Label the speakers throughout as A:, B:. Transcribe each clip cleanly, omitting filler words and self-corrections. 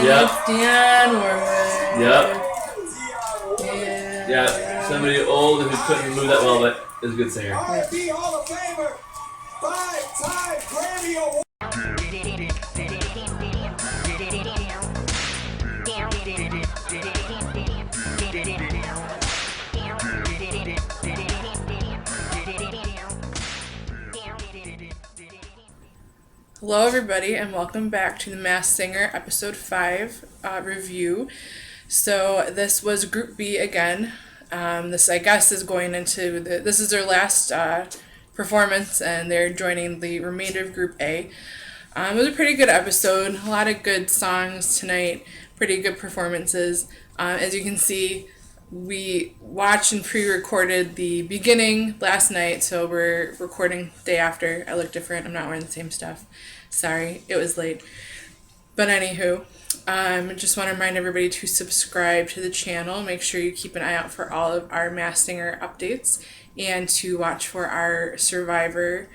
A: Yep.
B: Dionne Warwick.
A: Yep. Yeah. Somebody old who couldn't move that well, but is a good singer.
C: R&B Hall of Famer, 5-time Grammy Award.
B: Hello everybody and welcome back to The Masked Singer episode 5 review. So this was Group B again. This I guess is going into, this is their last performance and they're joining the remainder of Group A. It was a pretty good episode, a lot of good songs tonight, pretty good performances. As you can see, we watched and pre-recorded the beginning last night, so we're recording day after. I look different, I'm not wearing the same stuff. Sorry, it was late. But anywho, I just want to remind everybody to subscribe to the channel. Make sure you keep an eye out for all of our Masked Singer updates and to watch for our Survivor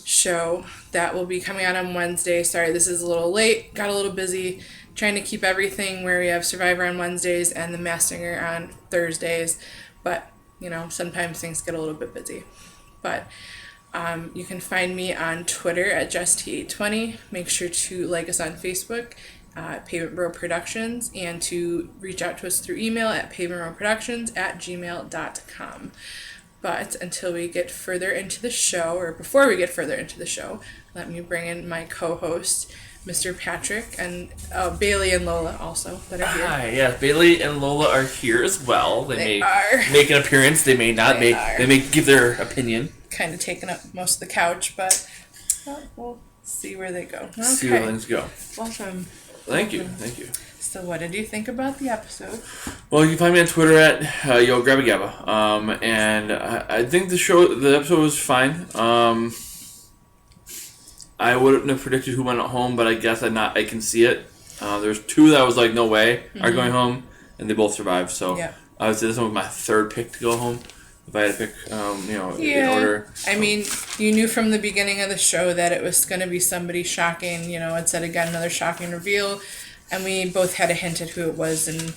B: show that will be coming out on Wednesday. Sorry, this is a little late. Got a little busy trying to keep everything where we have Survivor on Wednesdays and the Masked Singer on Thursdays. But, you know, sometimes things get a little bit busy. But you can find me on Twitter at JessT820. Make sure to like us on Facebook, Pavement Bro Productions, and to reach out to us through email at pavementbroproductions@gmail.com. But until we get further into the show, or before we get further into the show, let me bring in my co-host, Mr. Patrick, and Bailey and Lola also that are here.
A: Hi, yeah, Bailey and Lola are here as well.
B: They
A: may make an appearance, they may not. They may give their opinion.
B: Kind of taking up most of the couch, but we'll see where they go. Okay.
A: See where things go.
B: Welcome.
A: Thank you.
B: So what did you think about the episode?
A: Well, you can find me on Twitter at YoGrabbaGabba. And I think the episode was fine. I wouldn't have predicted who went home, but I guess I can see it. There's two that I was like, no way, are going home, and they both survived. So
B: yeah.
A: I would say this one was my third pick to go home. If I had to pick, in order.
B: I mean, you knew from the beginning of the show that it was going to be somebody shocking. You know, it said again another shocking reveal, and we both had a hint at who it was, and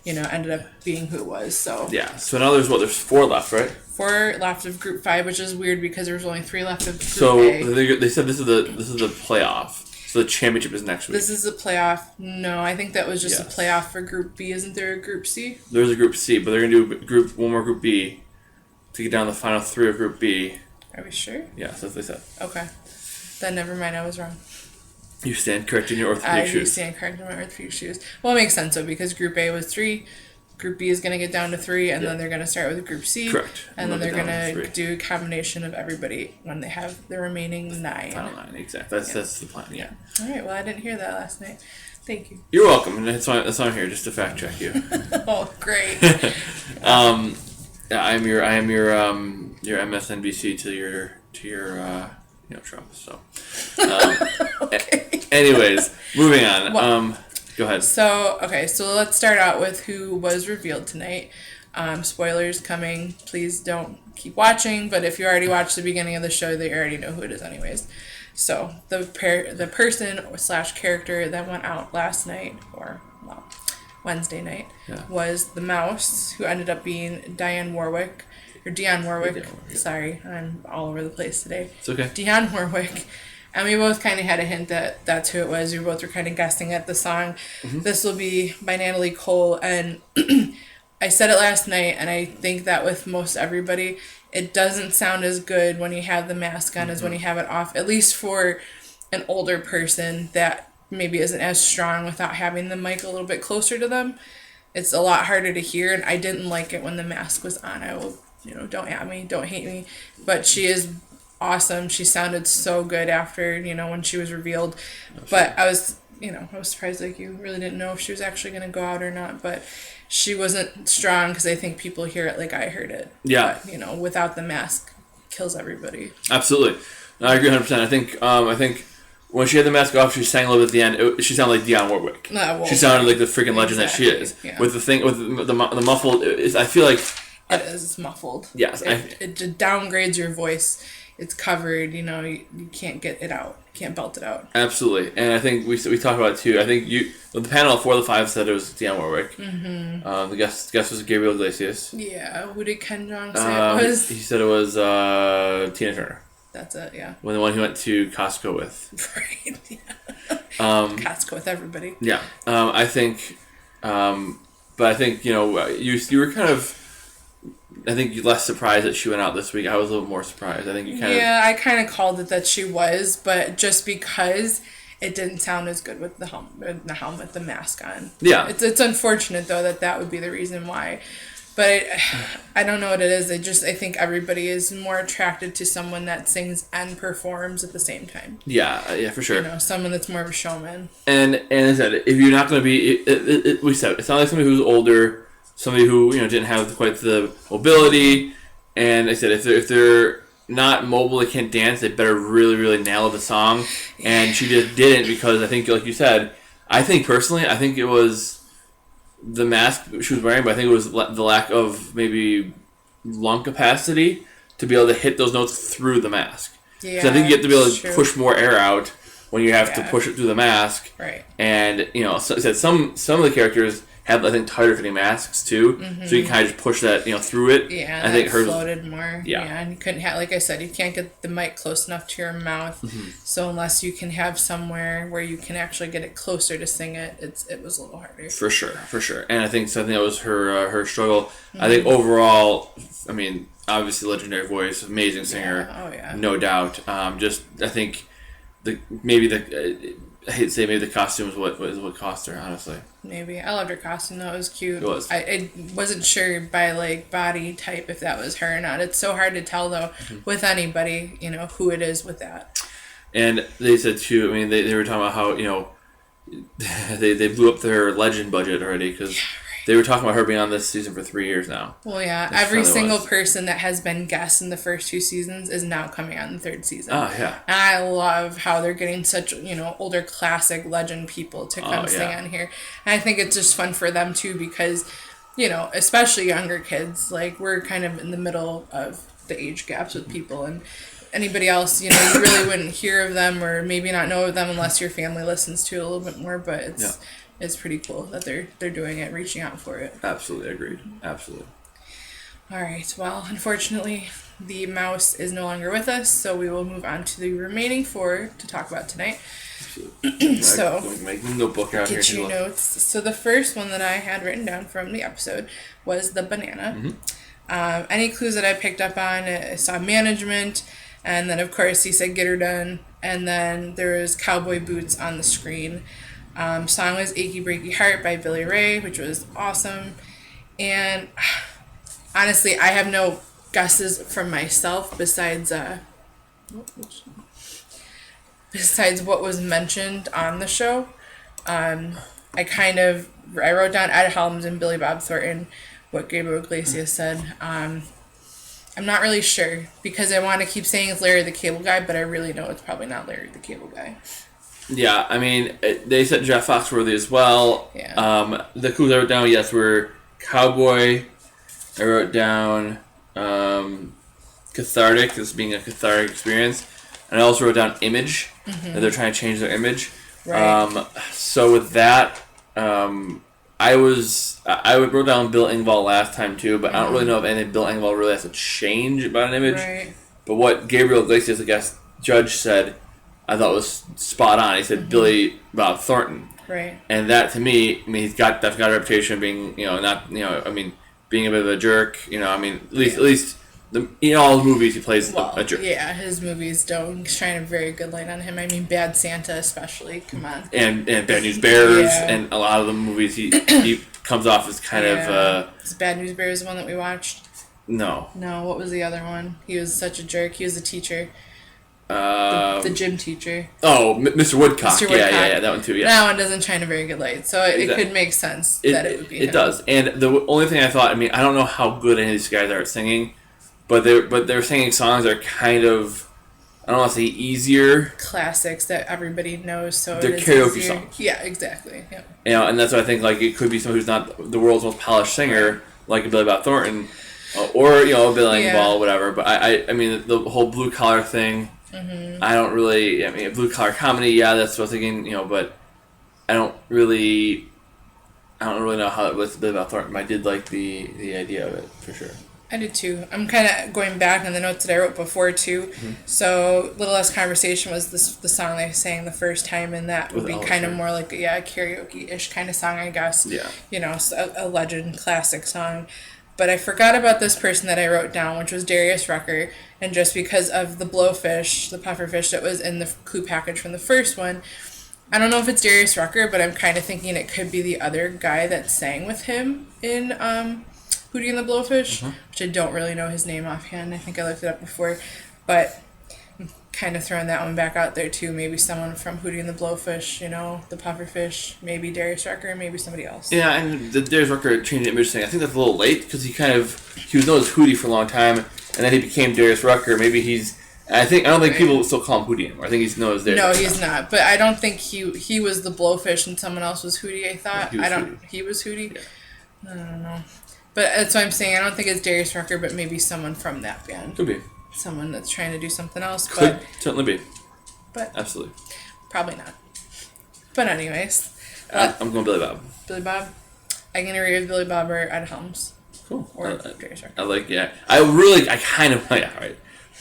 B: ended up being who it was. So
A: yeah. So now there's 4 left, right?
B: 4 left of Group 5, which is weird because there was only 3 left of Group
A: A.
B: So
A: they said this is the playoff. So the championship is next week.
B: This is the playoff. No, I think that was just a playoff for Group B. Isn't there a Group C?
A: There's a Group C, but they're gonna do one more Group B to get down to the final 3 of Group B.
B: Are we sure?
A: Yeah, that's what they said.
B: Okay. Then never mind, I was wrong.
A: You stand correct in your orthopedic shoes.
B: I stand correct in my orthopedic shoes. Well, it makes sense, though, because Group A was 3, Group B is going to get down to 3, and then they're going to start with Group C.
A: Correct.
B: And then they're going to do a combination of everybody when they have the remaining 9.
A: Final 9, exactly. That's the plan, yeah.
B: All right, well, I didn't hear that last night. Thank you.
A: You're welcome, and that's why I'm here, just to fact check you.
B: Oh, great.
A: I am your MSNBC to your Trump. So,
B: Okay.
A: Anyways, moving on.
B: Well,
A: go ahead.
B: So let's start out with who was revealed tonight. Spoilers coming. Please don't keep watching. But if you already watched the beginning of the show, they already know who it is, anyways. So the person / character that went out last night, Wednesday night, was the mouse, who ended up being Dionne Warwick. Sorry, I'm all over the place today.
A: It's okay.
B: Dionne Warwick. And we both kind of had a hint that that's who it was. We both were kind of guessing at the song. Mm-hmm. This will be by Natalie Cole. And I said it last night, and I think that with most everybody, it doesn't sound as good when you have the mask on as when you have it off, at least for an older person that maybe isn't as strong without having the mic a little bit closer to them. It's a lot harder to hear, and I didn't like it when the mask was on. I will, don't at me, don't hate me. But she is awesome. She sounded so good after, when she was revealed. But I was surprised, like, you really didn't know if she was actually going to go out or not. But she wasn't strong because I think people hear it like I heard it.
A: Yeah.
B: But, without the mask, kills everybody.
A: Absolutely. I agree 100%. I think when she had the mask off, she sang a little bit at the end. She sounded like Dionne Warwick. She sounded like the freaking legend that she is.
B: Yeah.
A: With the muffled, I feel like...
B: It is muffled.
A: Yes.
B: It downgrades your voice. it's covered, you can't get it out. You can't belt it out.
A: Absolutely. And I think we talked about it too. I think the panel of 4 of the 5 said it was Dionne Warwick. Mm-hmm. The guest was Gabriel Iglesias.
B: Yeah. Who did Ken Jeong say it was?
A: He said it was Tina Turner.
B: That's it, yeah.
A: When the one he went to Costco with.
B: Right, yeah. Costco with everybody.
A: Yeah. I think, but I think, you were kind of, I think you're less surprised that she went out this week. I was a little more surprised. I think you kind of...
B: Yeah, I kind of called it that she was, but just because it didn't sound as good with the helmet, the mask on.
A: Yeah.
B: It's unfortunate, though, that would be the reason why. But I don't know what it is. I think everybody is more attracted to someone that sings and performs at the same time.
A: Yeah, for sure.
B: Someone that's more of a showman.
A: And as I said, if you're not going to be... we said, it's not like somebody who's older, somebody who, didn't have quite the mobility. And I said, if they're not mobile, they can't dance, they better really, really nail the song. And she just didn't because I think, like you said, I think it was... the mask she was wearing, but I think it was the lack of maybe lung capacity to be able to hit those notes through the mask. Yeah, so I think you have to be able to push more air out when you have to push it through the mask.
B: Right.
A: And some of the characters have, I think, tighter fitting masks too, so you can kind of just push that through it.
B: Yeah,
A: I think hers
B: floated more. Yeah, and you couldn't have, like I said, you can't get the mic close enough to your mouth. Mm-hmm. So unless you can have somewhere where you can actually get it closer to sing it, it was a little harder. For
A: sure. And I think that was her struggle. Mm-hmm. I think overall, I mean, obviously legendary voice, amazing singer, no doubt. I think I hate to say maybe the costume is what cost her, honestly.
B: Maybe. I loved her costume, though. It was cute.
A: It was.
B: I wasn't sure by, body type if that was her or not. It's so hard to tell, though, with anybody, who it is with that.
A: And they said, too, I mean, they were talking about how, they blew up their Legend budget already because... They were talking about her being on this season for 3 years now.
B: Well, yeah. Every single person that has been guest in the first 2 seasons is now coming on the 3rd season.
A: Oh, yeah.
B: And I love how they're getting such, older classic legend people to come sing on here. And I think it's just fun for them, too, because, especially younger kids, we're kind of in the middle of the age gaps with people. And anybody else, you really wouldn't hear of them or maybe not know of them unless your family listens to it a little bit more. But it's... Yeah. It's pretty cool that they're doing it, reaching out for it.
A: Absolutely, agreed. Absolutely.
B: All right. Well, unfortunately, the mouse is no longer with us, so we will move on to the remaining 4 to talk about tonight.
A: Absolutely. So, make the notebook out here.
B: Get your notes. So the first one that I had written down from the episode was the banana. Mm-hmm. Any clues that I picked up on, I saw management, and then, of course, he said, get her done, and then there was cowboy boots on the screen. Song was Achy Breaky Heart by Billy Ray, which was awesome. And honestly, I have no guesses from myself besides what was mentioned on the show. I wrote down Ed Helms and Billy Bob Thornton, what Gabriel Iglesias said. I'm not really sure because I want to keep saying it's Larry the Cable Guy, but I really know it's probably not Larry the Cable Guy.
A: Yeah, I mean, they said Jeff Foxworthy as well.
B: Yeah.
A: The clues I wrote down, were cowboy. I wrote down cathartic, this being a cathartic experience. And I also wrote down image, that they're trying to change their image.
B: Right.
A: So with that, I wrote down Bill Engvall last time too, but I don't really know if anything Bill Engvall really has to change about an image.
B: Right.
A: But what Gabriel Iglesias, I guess, judge said, I thought was spot on. He said Billy Bob Thornton.
B: Right.
A: And that to me, I mean, he's got a reputation of being, being a bit of a jerk. At least in all his movies he plays a jerk.
B: Yeah, his movies don't shine a very good light on him. I mean, Bad Santa especially. Come on.
A: And Bad News Bears and a lot of the movies he comes off as kind of.
B: Is Bad News Bears the one that we watched?
A: No.
B: No. What was the other one? He was such a jerk. He was a teacher. The gym teacher.
A: Oh, Mr. Woodcock. Yeah, that one too. Yeah,
B: that one doesn't shine a very good light, so it could make sense that it would be.
A: It does, and the only thing I thought, I mean, I don't know how good any of these guys are at singing, but they're singing songs that are kind of, I don't want to say easier.
B: Classics that everybody knows, so
A: they're karaoke songs.
B: Yeah, exactly. Yeah.
A: And that's why I think it could be someone who's not the world's most polished singer, like Billy Bob Thornton. or a billing
B: Yeah.
A: ball, whatever. But I mean, the whole blue collar thing. I don't really. I mean, blue collar comedy. Yeah, that's what I was thinking. But I don't really know how it was a bit about Thornton. But I did like the idea of it for sure.
B: I did too. I'm kind of going back on the notes that I wrote before too. So, Little Less Conversation was the song they sang the first time, and that would
A: With
B: be
A: Elvis,
B: kind of
A: right?
B: more like a karaoke-ish kind of song, I guess.
A: Yeah.
B: So a legend classic song. But I forgot about this person that I wrote down, which was Darius Rucker, and just because of the blowfish, the pufferfish that was in the clue package from the first one, I don't know if it's Darius Rucker, but I'm kind of thinking it could be the other guy that sang with him in Hootie and the Blowfish, which I don't really know his name offhand. I think I looked it up before, but I'm kind of throwing that one back out there too. Maybe someone from Hootie and the Blowfish, the pufferfish, maybe Darius Rucker, maybe somebody else.
A: Yeah, and the Darius Rucker changed the image thing. I think that's a little late because he was known as Hootie for a long time, and then he became Darius Rucker. Maybe I don't think people still call him Hootie anymore. I think he's known as Darius.
B: No,
A: Rucker
B: he's
A: now.
B: not. But I don't think he was the Blowfish and someone else was Hootie. I thought
A: He was Hootie.
B: He was Hootie.
A: Yeah.
B: I don't know. But that's what I'm saying. I don't think it's Darius Rucker, but maybe someone from that band.
A: Could be.
B: Someone that's trying to do something else.
A: Could certainly be.
B: But
A: Absolutely.
B: probably not. But anyways,
A: I'm going Billy Bob.
B: Billy Bob. I'm gonna agree with Billy Bob or Ed Helms
A: Cool.
B: or Darius Rucker.
A: I like, yeah. I kind of, yeah, right.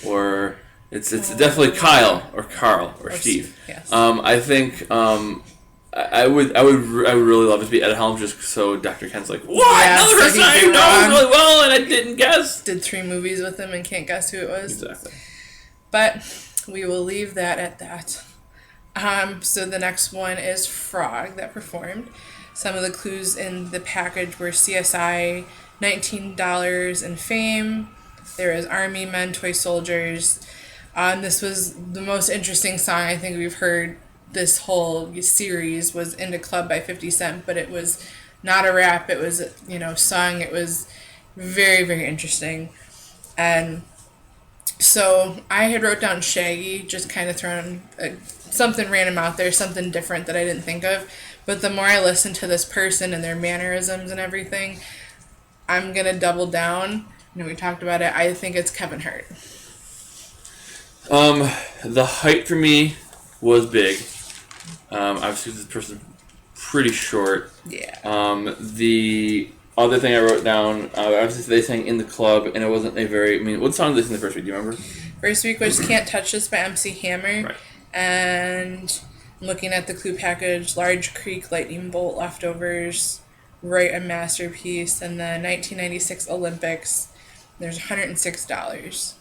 A: Or it's definitely Kyle or Carl or Steve.
B: Yes.
A: I think I would really love it to be Ed Helms just so Dr. Ken's like, what?
B: Yeah,
A: Another
B: so
A: person
B: he'd
A: I
B: be
A: know
B: wrong.
A: really well and I didn't guess.
B: Did 3 movies with him and can't guess who it was.
A: Exactly.
B: But we will leave that at that. So the next one is Frog that performed. Some of the clues in the package were CSI, $19 and Fame. There was Army Men, Toy Soldiers. This was the most interesting song I think we've heard this whole series was Into Club by 50 Cent, but it was not a rap. It was, sung. It was very, very interesting. And so I had wrote down Shaggy, just kind of throwing something random out there, something different that I didn't think of. But the more I listen to this person and their mannerisms and everything, I'm going to double down. We talked about it. I think it's Kevin Hart.
A: The height for me was big. Obviously, this person's pretty short.
B: Yeah.
A: The other thing I wrote down, obviously they sang In the Club, and it wasn't a very... I mean, what song did they sing the first week? Do you remember?
B: First week was Can't Touch This by MC Hammer.
A: Right.
B: And I'm looking at the clue package, Large Creek, Lightning Bolt, Leftovers, Write a Masterpiece, and the 1996 Olympics. There's $106.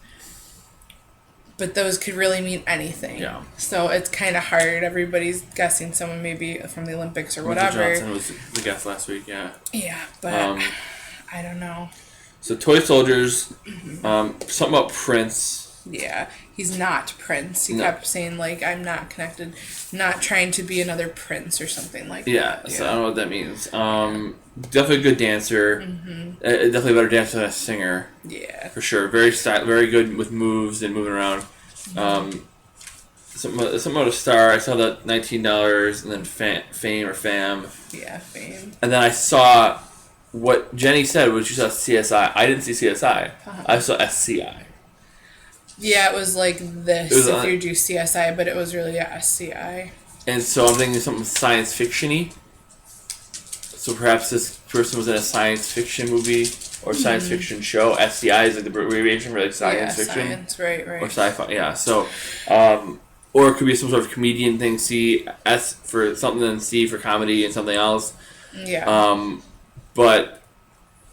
B: But those could really mean anything.
A: Yeah.
B: So it's kind of hard. Everybody's guessing someone maybe from the Olympics or
A: Michael
B: whatever.
A: Johnson was the guest last week, yeah.
B: Yeah, but I don't know.
A: So Toy Soldiers, something about Prince.
B: Yeah, he's not Prince. He
A: No.
B: kept saying, I'm not connected, not trying to be another Prince or something like
A: Yeah,
B: that.
A: so I don't know what that means. Definitely a good dancer. Definitely a better dancer than a singer,
B: Yeah.
A: for sure. Very good with moves and moving around. Something about a star. I saw that $19 and then Fame or Fam.
B: Yeah, Fame.
A: And then I saw what Jenny said, which you saw CSI. I didn't see CSI. I saw SCI.
B: Yeah, it was like this
A: It was
B: if
A: on-
B: you do CSI, but it was really a SCI.
A: And so I'm thinking something science fiction-y. So perhaps this person was in a science fiction movie or science fiction show. SCI is like the abbreviation for like science
B: yeah,
A: fiction.
B: science, right.
A: Or sci-fi, yeah. So, or it could be some sort of comedian thing. S for something, and C for comedy, and something else.
B: Yeah.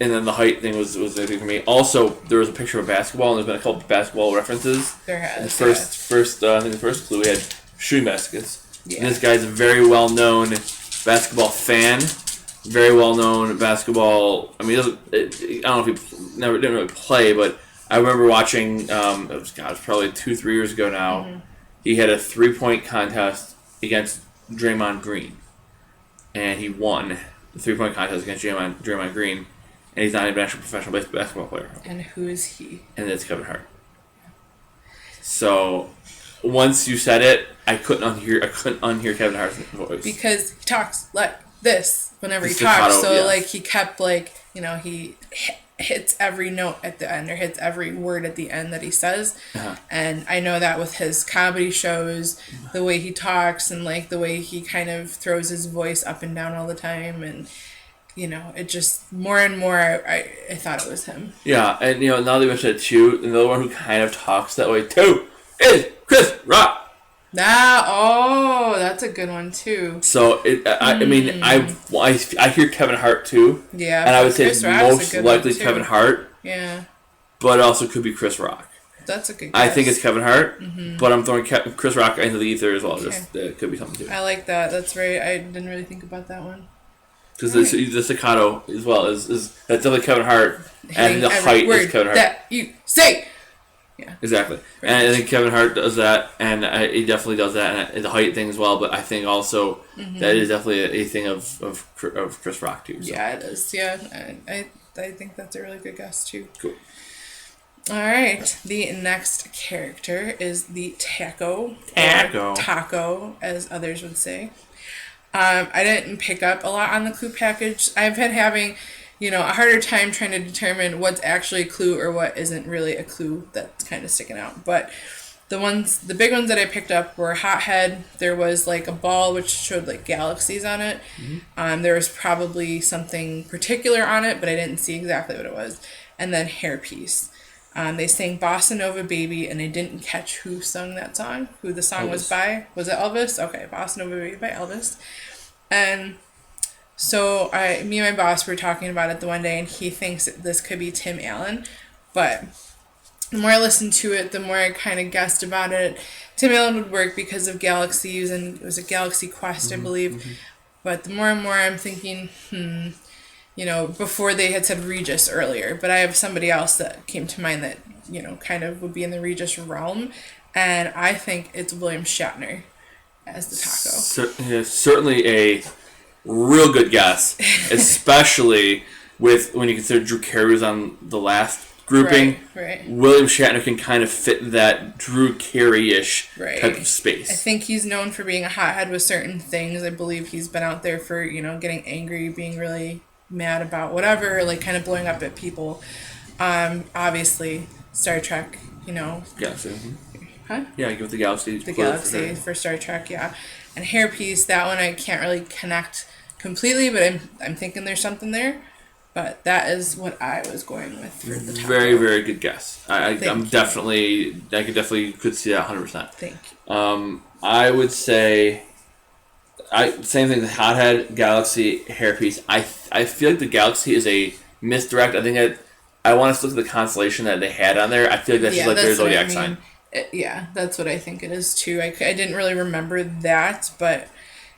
A: And then the height thing was the thing for me. Also, there was a picture of a basketball, and there's been a couple of basketball references.
B: There
A: And
B: has.
A: I think the first clue we had shooting baskets.
B: Yeah.
A: And this guy's a very well-known basketball fan. Very well-known basketball. I mean, I don't know if he didn't really play, but I remember watching. It was probably 2-3 years ago now.
B: Mm-hmm.
A: He had a 3-point contest against Draymond Green, and he won the 3-point contest against Draymond Green. And he's not even an actual professional basketball player.
B: And who is he?
A: And it's Kevin Hart. So, once you said it, I couldn't unhear Kevin Hart's voice.
B: Because he talks like this whenever he
A: Staccato,
B: talks. So,
A: yeah.
B: he kept, he hits every note at the end or hits every word at the end that he says. And I know that with his comedy shows, the way he talks and like the way he kind of throws his voice up and down all the time, and it just more and more I thought it was him.
A: Yeah, and now that you mentioned it too, another one who kind of talks that way too is Chris Rock.
B: That's a good one too.
A: So I mean I hear Kevin Hart too.
B: Yeah,
A: and I would say
B: Chris
A: it's
B: Rock's
A: most
B: a good
A: likely
B: one, too.
A: Kevin Hart.
B: Yeah,
A: But it also could be Chris Rock.
B: that's a good guess.
A: I think it's Kevin Hart, but I'm throwing Chris Rock into the ether as well.
B: Okay.
A: Just it could be something too.
B: I like that. That's right. I didn't really think about that one.
A: Because the staccato as well is that's definitely Kevin Hart,
B: Hitting
A: and the
B: every
A: height
B: word
A: is Kevin Hart.
B: that you say.
A: Exactly, and I think Kevin Hart does that, and he definitely does that, and the height thing as well. But I think also that is definitely a thing of Chris Rock too. So.
B: Yeah, it is. Yeah, I think that's a really good guess too.
A: Cool.
B: All right, the next character is the Taco.
A: Taco.
B: Or Taco, as others would say. I didn't pick up a lot on the clue package. I've been having, a harder time trying to determine what's actually a clue or what isn't really a clue that's kind of sticking out. But the big ones that I picked up were Hothead. There was like a ball which showed like galaxies on it. There was probably something particular on it, but I didn't see exactly what it was. And then Hairpiece. They sang Bossa Nova Baby, and I didn't catch who sung that song, who the song was by. Was it Elvis? Okay, Bossa Nova Baby by Elvis. And so me and my boss were talking about it the one day, and he thinks that this could be Tim Allen. But the more I listened to it, the more I kind of guessed about it. Tim Allen would work because of galaxies, and it was a Galaxy Quest, I believe. But the more and more I'm thinking, before they had said Regis earlier, but I have somebody else that came to mind that, kind of would be in the Regis realm, and I think it's William Shatner as the Taco.
A: Certainly a real good guess, especially when you consider Drew Carey was on the last grouping.
B: Right.
A: William Shatner can kind of fit that Drew Carey-ish type of space.
B: I think he's known for being a hothead with certain things. I believe he's been out there for, getting angry, being really mad about whatever, like kind of blowing up at people. Obviously, Star Trek,
A: Galaxy.
B: Huh?
A: Yeah, give it the Galaxy.
B: The Galaxy for Star Trek, yeah. And Hairpiece, that one I can't really connect completely, but I'm thinking there's something there. But that is what I was going with for the Taco.
A: Very, very good guess. I could
B: Thank
A: definitely see that 100%.
B: Thank you.
A: I would say, same thing. The Hothead, Galaxy, Hairpiece. I feel like the Galaxy is a misdirect. I think that I want us to look at the constellation that they had on there. I feel like that's just like their zodiac sign.
B: That's what I think it is too. I didn't really remember that, but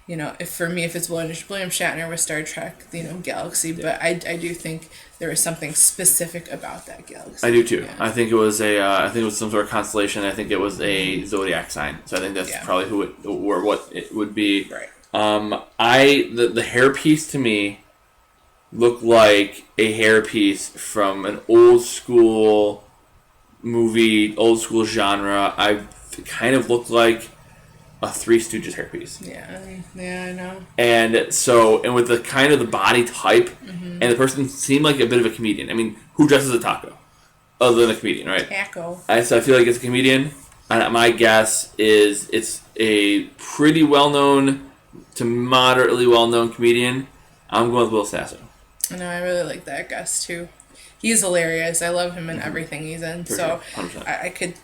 B: if it's William Shatner with Star Trek, Galaxy, but I do think there was something specific about that galaxy.
A: I do too.
B: Yeah.
A: I think it was some sort of constellation. I think it was a zodiac sign. So I think that's probably what it would be.
B: Right.
A: The hairpiece to me looked like a hairpiece from an old school movie, old school genre. I kind of looked like a Three Stooges hairpiece.
B: Yeah, I know.
A: And with the kind of the body type, and the person seemed like a bit of a comedian. I mean, who dresses a taco other than a comedian, right?
B: Taco.
A: So I feel like it's a comedian. And my guess is it's a pretty well-known to moderately well-known comedian. I'm going with Will Sasso.
B: I know, I really like that guess too. He's hilarious. I love him in everything he's in.
A: For
B: so
A: sure. 100%.
B: I could,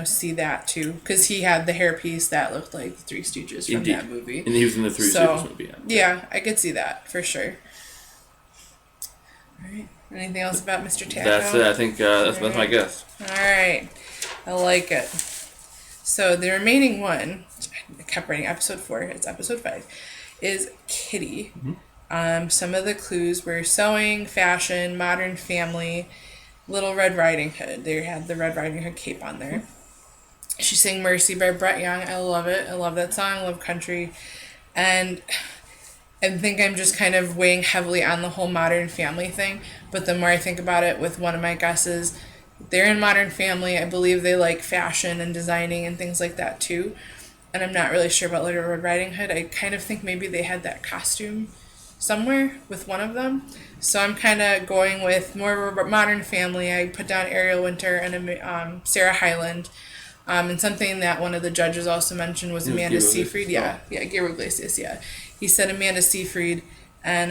B: see that too. Because he had the hairpiece that looked like the Three Stooges from
A: Indeed.
B: that movie.
A: And he was in the Three Stooges movie.
B: Yeah, I could see that for sure. All right. Anything else about Mr. Taco?
A: That's it. I think that's my guess.
B: All right. I like it. So the remaining one, I kept writing episode 4, it's episode 5, is Kitty. Some of the clues were sewing, fashion, Modern Family, Little Red Riding Hood. They had the Red Riding Hood cape on there. She sang Mercy by Brett Young. I love it. I love that song. I love country. And I think I'm just kind of weighing heavily on the whole Modern Family thing. But the more I think about it, with one of my guesses, they're in Modern Family. I believe they like fashion and designing and things like that too. And I'm not really sure about Little Red Riding Hood. I kind of think maybe they had that costume somewhere with one of them. So I'm kind of going with more of a Modern Family. I put down Ariel Winter and Sarah Hyland. And something that one of the judges also mentioned was Amanda
A: Gabriel
B: Seyfried.
A: Iglesias.
B: Yeah, Gabriel Iglesias. Yeah, he said Amanda Seyfried, and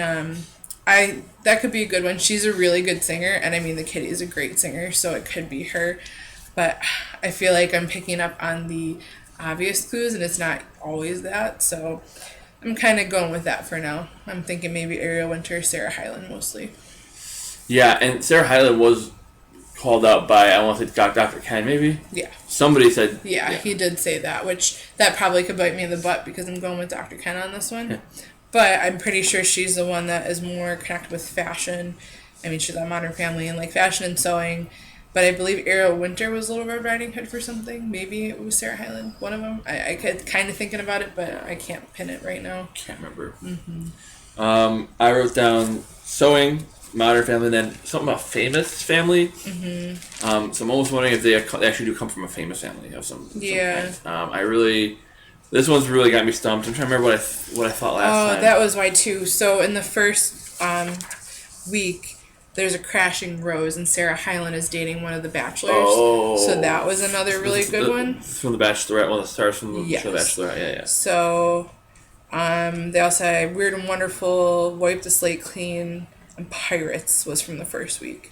B: that could be a good one. She's a really good singer, and I mean the Kitty is a great singer, so it could be her. But I feel like I'm picking up on the obvious clues, and it's not always that. So I'm kind of going with that for now. I'm thinking maybe Ariel Winter, Sarah Hyland mostly.
A: Yeah, and Sarah Hyland was called out by, I want to say Dr. Ken, maybe?
B: Yeah.
A: Somebody said...
B: Yeah, he did say that, which that probably could bite me in the butt because I'm going with Dr. Ken on this one.
A: Yeah.
B: But I'm pretty sure she's the one that is more connected with fashion. I mean, she's on Modern Family and like fashion and sewing. But I believe Ariel Winter was Little Red Riding Hood for something. Maybe it was Sarah Hyland, one of them. I could kind of thinking about it, but I can't pin it right now.
A: Can't remember.
B: Mm-hmm.
A: I wrote down sewing, Modern Family, and then something about famous family.
B: Mm-hmm.
A: So I'm almost wondering if they actually do come from a famous family of some
B: Yeah.
A: kind. This one's really got me stumped. I'm trying to remember what I thought last time.
B: Oh, that was why too. So in the first week, there's a crashing rose, and Sarah Hyland is dating one of the bachelors.
A: Oh.
B: So that was another really good one.
A: It's from The Bachelorette, one of the stars from the
B: Yes.
A: show The Bachelorette. Yeah.
B: So, they also had Weird and Wonderful, Wipe the Slate Clean, and Pirates was from the first week.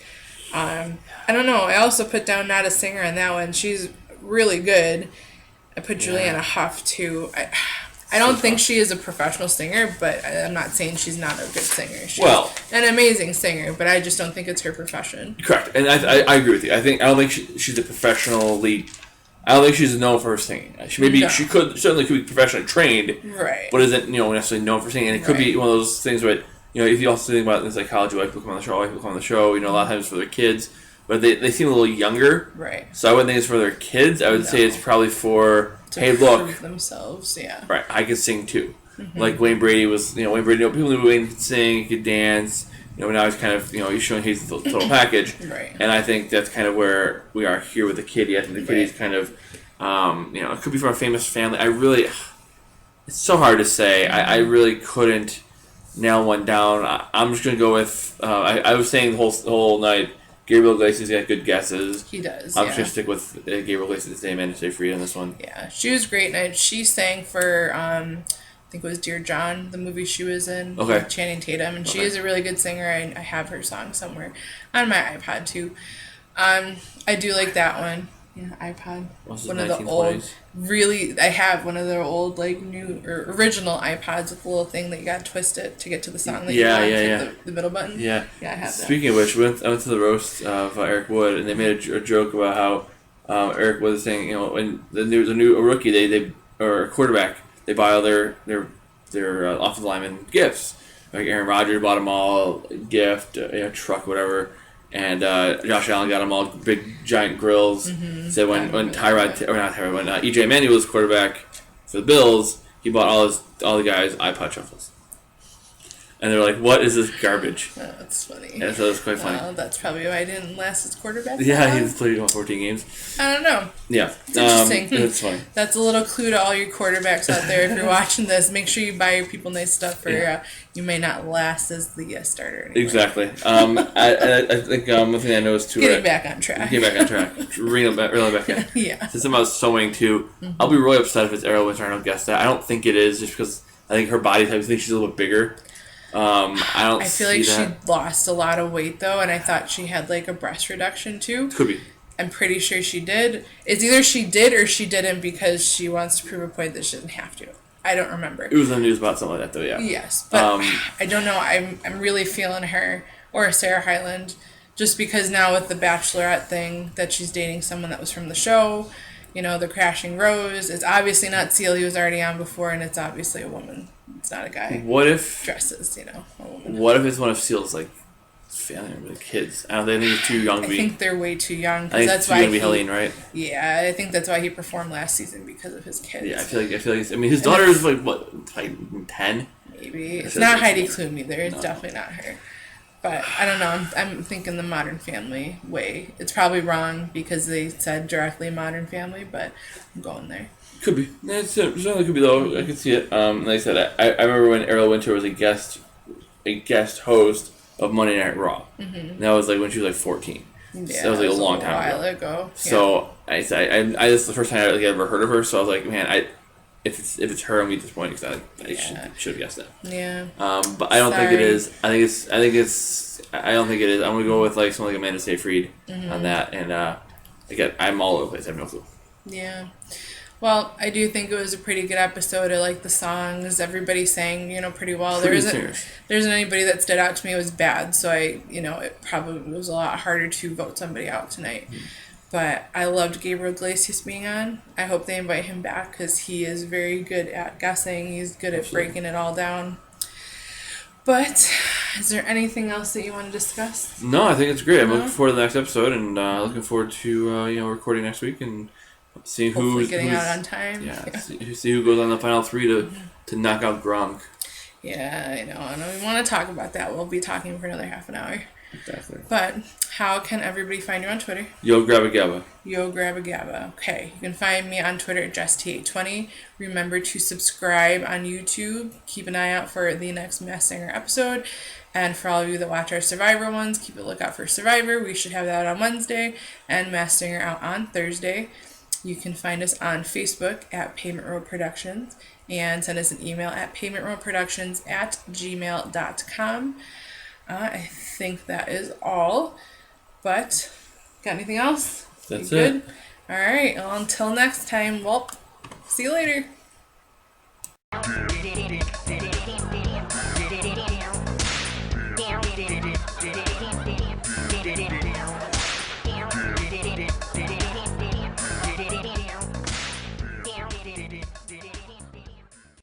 B: I don't know. I also put down Not a Singer on that one. She's really good. I put Juliana Hough too. I don't think she is a professional singer, but I'm not saying she's not a good singer. She's an amazing singer, but I just don't think it's her profession.
A: Correct, and I agree with you. I don't think she's a professionally. I don't think she's known for her singing. She certainly could be professionally trained,
B: right?
A: But isn't necessarily known for singing. And it could be one of those things where if you also think about it in psychology, why people come on the show, a lot of times for their kids, but they seem a little younger,
B: right?
A: So I wouldn't think it's for their kids. I would say it's probably for hey, look,
B: prove themselves, yeah.
A: Right, I can sing too. Mm-hmm. Like Wayne Brady was, Wayne Brady. People knew Wayne could sing, he could dance. Now he's kind of, he's showing he's the total package.
B: Right.
A: And I think that's kind of where we are here with the Kitty. I think the Kitty's kind of, it could be from a famous family. It's so hard to say. I really couldn't nail one down. I'm just gonna go with. I was saying the whole night. Gabriel Iglesias got good guesses.
B: He does.
A: I'm just gonna stick with Gabriel Iglesias and Amanda Seyfried on this one.
B: Yeah, she was great, and she sang for I think it was Dear John, the movie she was in.
A: Okay.
B: With Channing Tatum, and she is a really good singer. I have her song somewhere on my iPod too. I do like that one. Yeah, iPod.
A: One of the old.
B: I have one of their old new or original iPods with the little thing that you got to twist it to get to the song that you want. The middle button.
A: Yeah.
B: Yeah, I have that.
A: Speaking of which, I went to the roast of Eric Wood, and they made a joke about how Eric Wood was saying, when there's a rookie, they or a quarterback, they buy all their offensive lineman gifts. Like Aaron Rodgers bought them all a gift, a truck, whatever. And Josh Allen got them all big giant grills. Mm-hmm. So when EJ Manuel was quarterback for the Bills, he bought all the guys iPod shuffles. And they're like, "What is this garbage?"
B: Oh, that's funny.
A: Yeah, so it was quite funny.
B: Well, that's probably why I didn't last as quarterback.
A: Yeah, he's played 14 games.
B: I don't know.
A: Yeah,
B: it's interesting.
A: It's funny.
B: That's a little clue to all your quarterbacks out there. If you're watching this, make sure you buy your people nice stuff, or you may not last as the starter. Anyway.
A: Exactly. I think one thing I know is to
B: getting back on track.
A: Reel back in.
B: Yeah.
A: Since I'm about sewing too, I'll be really upset if it's Ariel Winter. I don't guess that. I don't think it is, just because I think her body type. I think she's a little bit bigger. I
B: feel like she lost a lot of weight though, and I thought she had a breast reduction too.
A: Could be.
B: I'm pretty sure she did. It's either she did or she didn't because she wants to prove a point that she doesn't have to. I don't remember.
A: It was in the news about something like that though, yeah.
B: Yes, but I don't know. I'm really feeling her or Sarah Hyland just because now with the Bachelorette thing that she's dating someone that was from the show. The Crashing Rose. It's obviously not Seal. He was already on before, and it's obviously a woman. It's not a guy.
A: What if
B: dresses? A woman.
A: What if it's one of Seal's family or kids? I don't think he's too young to be.
B: I think they're way too young.
A: I think
B: that's why
A: be Helene, right?
B: Yeah, I think that's why he performed last season because of his kids.
A: Yeah, I feel like. His daughter is 10.
B: Maybe it's not Heidi Klum either. It's definitely not her. But I don't know. I'm thinking the Modern Family way. It's probably wrong because they said directly Modern Family, but I'm going there.
A: Could be. It certainly could be though. I could see it. Like I said, I remember when Ariel Winter was a guest a guest host of Monday Night Raw. Mm-hmm. And that was like when she was like 14.
B: Yeah,
A: so that was like a long time
B: while ago.
A: So I this is the first time I ever heard of her. So I was like, man, if it's her, I'm gonna be disappointed because I should have guessed that.
B: Yeah.
A: But I don't think it is. I don't think it is. I'm gonna go with like someone like Amanda Seyfried on that. And again, I'm all over the place. I have no clue.
B: Yeah. Well, I do think it was a pretty good episode. I like the songs. Everybody sang, pretty well. There isn't anybody that stood out to me. It was bad. So it probably was a lot harder to vote somebody out tonight. But I loved Gabriel Iglesias being on. I hope they invite him back because he is very good at guessing. He's good at breaking it all down. But is there anything else that you want to discuss?
A: No, I think it's great. I'm looking forward to the next episode and looking forward to recording next week and seeing who's
B: getting out on time.
A: Yeah. See who goes on the final three to knock out Gronk.
B: Yeah, I know. I know we want to talk about that. We'll be talking for another half an hour.
A: Exactly.
B: But how can everybody find you on Twitter?
A: Yo Grabba Gabba.
B: Yo Grabba Gabba. Okay. You can find me on Twitter at JessT820. Remember to subscribe on YouTube. Keep an eye out for the next Masked Singer episode. And for all of you that watch our Survivor ones, keep a lookout for Survivor. We should have that on Wednesday. And Masked Singer out on Thursday. You can find us on Facebook at Pavement Road Productions. And send us an email at pavementroadproductions@gmail.com. I think that is all. But, got anything else?
A: That's
B: you good?
A: it.
B: All right. Well, until next time, see you later.